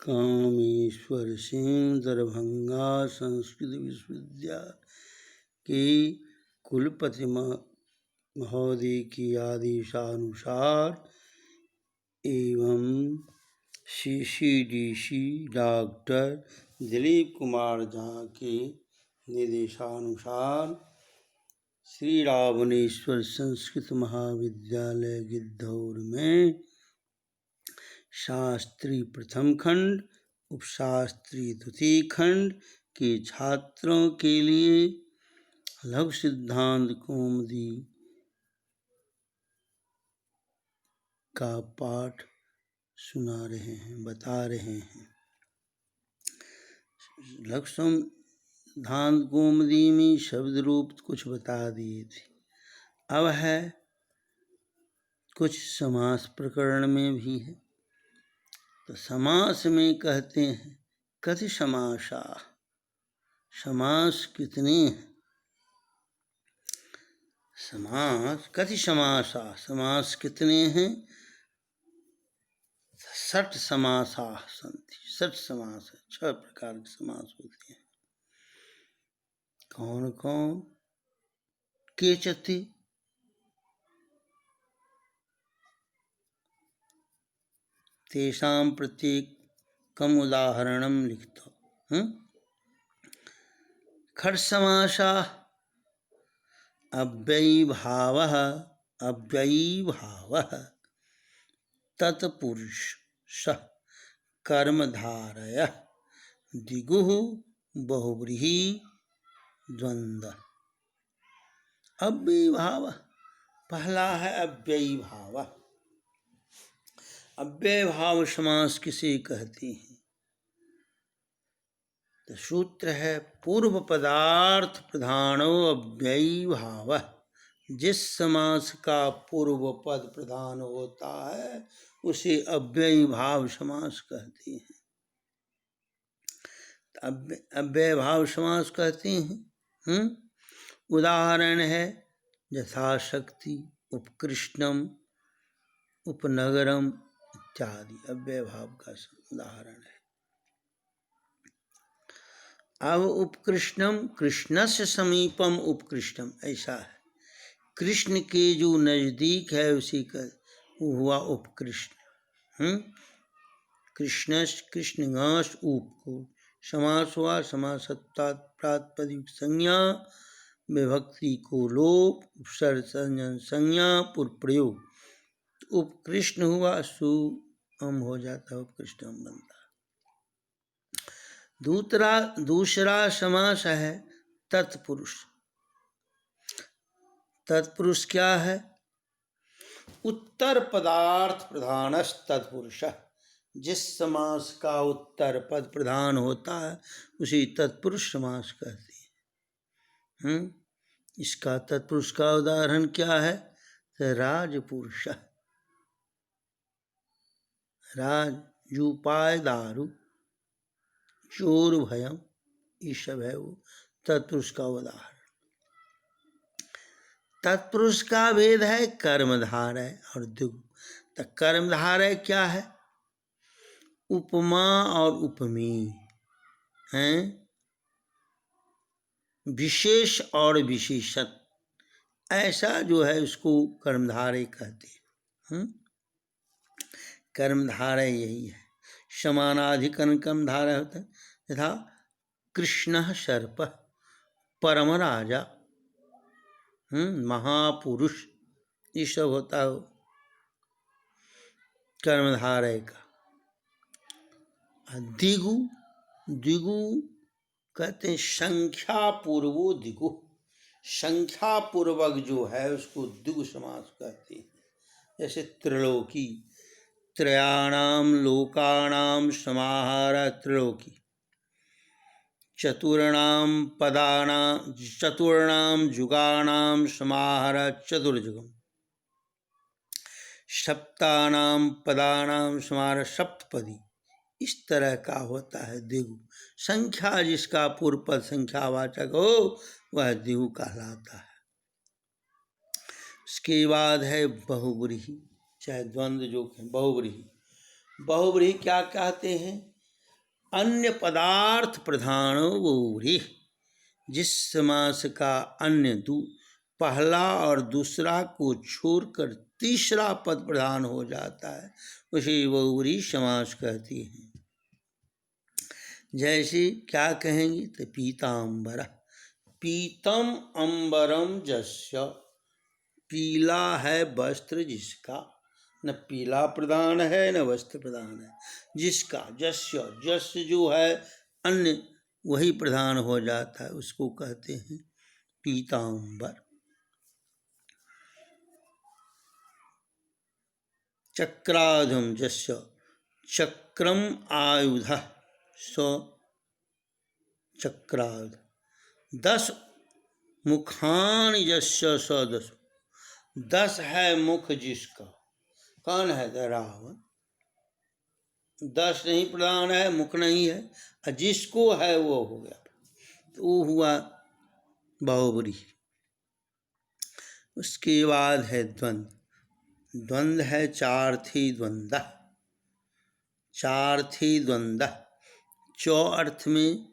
कामेश्वर सिंह दरभंगा संस्कृत विश्वविद्यालय के कुलपति महोदय के आदेशानुसार एवं CCDC डॉक्टर दिलीप कुमार झा के निर्देशानुसार श्री रावणेश्वर संस्कृत महाविद्यालय गिद्धौर में शास्त्री प्रथम खंड उपशास्त्री द्वितीय खंड के छात्रों के लिए लघु सिद्धांत कौमुदी का पाठ सुना रहे हैं, बता रहे हैं। लघु सिद्धांत कौमुदी में शब्द रूप कुछ बता दिए थे। अब है कुछ समास प्रकरण में भी है। तो समास में कहते हैं कति समासा, समास कितने हैं। समास कति समासा, समास कितने हैं। 60 समासा सन्ति, 60 समास है। 6 प्रकार के समास होते हैं। कौन कौन। केचति, तेषां प्रत्येकम् उदाहरणं लिखितम्। खट् समासः अव्ययीभावः, अव्ययीभावः तत्पुरुषः कर्मधारयः द्विगुः बहुव्रीहि द्वन्द्वः। अव्ययीभावः पहला है अव्ययीभावः। अव्ययीभाव समास किसे कहते हैं। तो सूत्र है पूर्व पदार्थ प्रधानो अव्ययीभावः। जिस समास का पूर्व पद प्रधान होता है उसे अव्ययीभाव समास कहते हैं। अव्ययीभाव समास कहते हैं। उदाहरण है यथाशक्ति, उपकृष्णम, उपनगरम इत्यादि अव्ययीभाव का उदाहरण है। अब उपकृष्णम, कृष्णस्य समीपम उपकृष्णम, ऐसा है। कृष्ण के जो नजदीक है उसी का वो हुआ उपकृष्ण। कृष्णस्य, कृष्णगांश उप को समास हुआ। समासत्ता प्रातिपदिक संज्ञा, विभक्ति को लोप, उपसर्ग संजन संज्ञा, पूर्व प्रयोग। उपकृष्ण हुआ, सु अम हो जाता है, उपकृष्णम बनता है। दूसरा समास है तत्पुरुष। तत्पुरुष क्या है। उत्तर पदार्थ प्रधानस् तत्पुरुषः। जिस समास का उत्तर पद प्रधान होता है उसी तत्पुरुष समास कहते हैं। इसका तत्पुरुष का उदाहरण क्या है। राजपुरुष, राज जो पाय दारू, चोर भयम, ये सब है वो तत्पुरुष का उदाहरण। तत्पुरुष का भेद है कर्मधारय और द्विगु। तो कर्मधारय क्या है। उपमा और उपमेय हैं, विशेष और विशेषण, ऐसा जो है उसको कर्मधारय कहते हैं। कर्मधारय यही है। समानाधिकरण कर्मधारय होता है। यथा कृष्णः सर्पः, परम राजा, महापुरुष, ये सब होता है कर्मधारय का। द्विगु, द्विगु कहते हैं संख्या पूर्वो द्विगु। संख्या पूर्वक जो है उसको द्विगु समास कहते हैं। जैसे त्रिलोकी, त्रयाणाम लोकानाम समाहार त्रिलोकी। चतुर्णाम पदानाम, चतुर्णाम जुगानाम समाहार चतुर्जुगम। सप्तानाम पदानाम समाहार सप्तपदी। इस तरह का होता है द्विगु। संख्या जिसका पूर्व पद संख्यावाचक हो वह द्विगु कहलाता है। उसके बाद है बहुव्रीहि, चाहे द्वंद्व जो बहुव्रीहि। बहुव्रीहि क्या कहते हैं। अन्य पदार्थ प्रधानो वोरी, जिस समास का अन्य पहला और दूसरा को छोड़कर तीसरा पद प्रधान हो जाता है उसे वोरी समास कहती हैं। जैसे क्या कहेंगे तो पीताम्बर, पीतम अंबरम जस्य, पीला है वस्त्र जिसका, न पीला प्रधान है न वस्त्र प्रधान है, जिसका, जस्य, जस्य जो है अन्य वही प्रधान हो जाता है उसको कहते हैं पीताम्बर। चक्राधम जस्य, चक्रम आयुध स चक्राध, 10 मुखानि यस्य स 10, 10 है मुख जिसका, कौन है तो रावण, 10 नहीं प्रधान है, मुख नहीं है, और जिसको है वो हो गया, तो वो हुआ बहुब्री। उसके बाद है द्वंद्व, द्वंद्व है 4 थी द्वंद्व, 4 थी द्वंद्व, 4 अर्थ में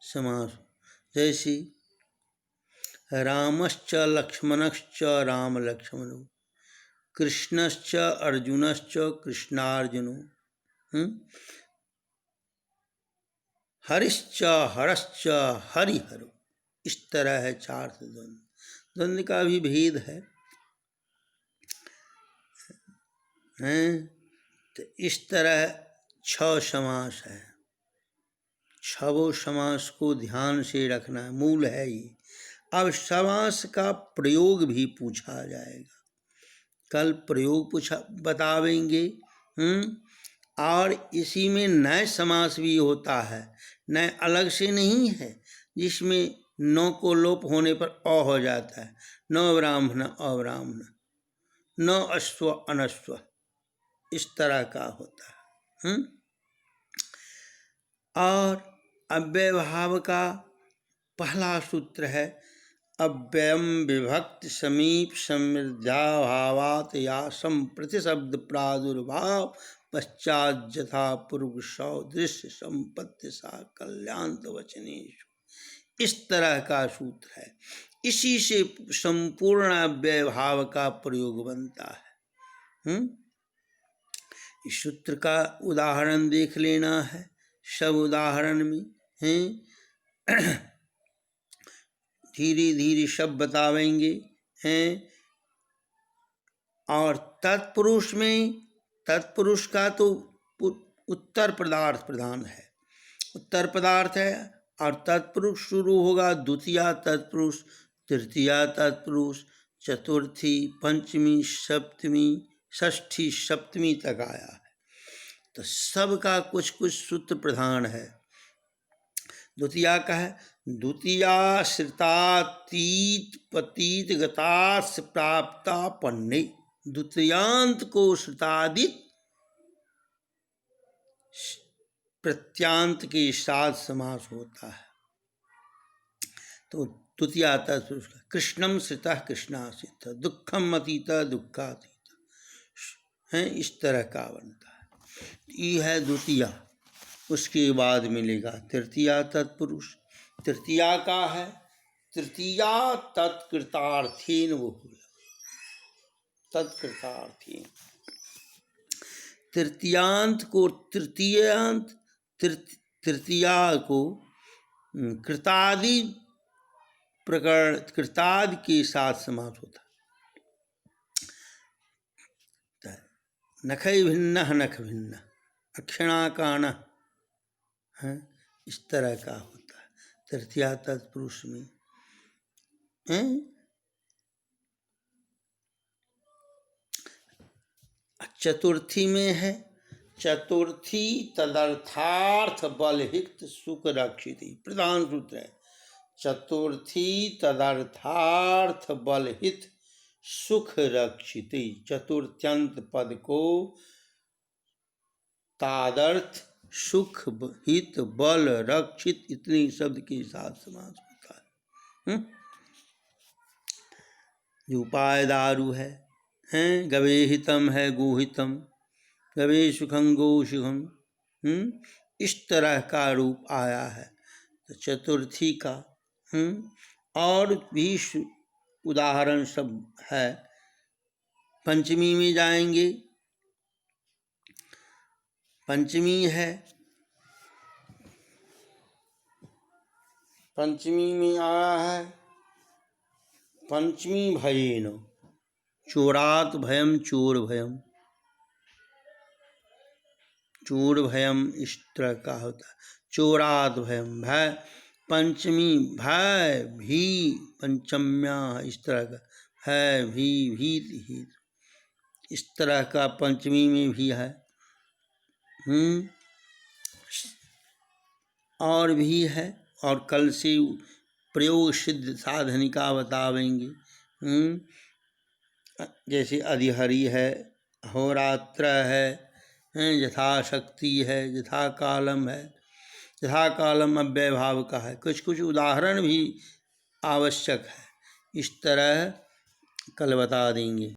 समास, जैसे रामश्च लक्ष्मणश्च राम लक्ष्मणो, कृष्णश्च अर्जुनश्च कृष्णार्जुनो, हरिश्च हरश्च हरिहरो, इस तरह है 4 से द्वंद्व। द्वंद्व का भी भेद है, तो इस तरह 6 समास है, 6 समास को ध्यान से रखना है, मूल है ये। अब समास का प्रयोग भी पूछा जाएगा, कल प्रयोग बतावेंगे। और इसी में नए समास भी होता है, नए अलग से नहीं है, जिसमें नौ को लोप होने पर अ हो जाता है, न ब्राह्मण अब्राह्मण, न अश्व अनश्व, इस तरह का होता है। और अव्यय भाव का पहला सूत्र है अव्ययम विभक्ति समीप समृद्धाभावात् या संप्रतिशब्द प्रादुर्भाव पश्चात यथा पूर्व सौदृश्य संपत्ति सा कल्याण वचनेषु, इस तरह का सूत्र है। इसी से संपूर्ण अव्यय भाव का प्रयोग बनता है। इस सूत्र का उदाहरण देख लेना है, सब उदाहरण में हैं, धीरे धीरे सब बतावेंगे हैं। और तत्पुरुष में, तत्पुरुष का तो उत्तर पदार्थ प्रधान है, उत्तर पदार्थ है, और तत्पुरुष शुरू होगा द्वितीया तत्पुरुष, तृतीया तत्पुरुष, चतुर्थी, पंचमी, सप्तमी, षष्ठी, सप्तमी तक आया है, तो सबका कुछ कुछ सूत्र प्रधान है। द्वितीया का है द्वितीया श्रितातीत पतीत गतास प्राप्ता पन्ने, द्वितीयांत को श्रितादित प्रत्यांत के साथ समास होता है, तो द्वितीया तत्पुरुष का कृष्णम श्रितः कृष्णाश्रित, दुखम अतीत दुखातीत है, इस तरह का बनता है। ये है द्वितीया। उसके बाद मिलेगा तृतीया तत्पुरुष, तृतीया का है तृतीया तत्कृतार्थीन, वो तत्कृतार्थीन, तृतीयांत को तृतीयांत, तृतीया को कृतादि प्रकरण, कृतादि के साथ समास होता है। नखै भिन्न नख भिन्न, अक्षणाकान है, इस तरह का होता है तृतीया तत्पुरुष में। चतुर्थी में है चतुर्थी तदर्थार्थ बलहित सुख रक्षिति, प्रधान सूत्र है चतुर्थी तदर्थार्थ बलहित सुख रक्षिति, चतुर्थ्यंत पद को तादर्थ सुख हित बल रक्षित इतने शब्द के साथ समास होता है। जो उपाय दारू है, गवे हितम है गोहितम, गवे सुखम गो सुखम, इस तरह का रूप आया है। तो चतुर्थी का और भी उदाहरण सब है। पंचमी में जाएंगे, पंचमी है, पंचमी में आया है पंचमी भयेन, चोरात भयम चोर भयम, चोर भयम इस तरह का होता है। चोरात भयम भय, पंचमी भय भी पंचम्या, इस तरह का भय भी भीत हित, इस तरह का पंचमी में भी है। और भी है, और कल से प्रयोग सिद्ध साधनिका बतावेंगे। जैसे अधिहरि है, होरात्र है, यथाशक्ति है, यथा कालम है, यथा कालम अव्यय भाव का है। कुछ कुछ उदाहरण भी आवश्यक है, इस तरह कल बता देंगे।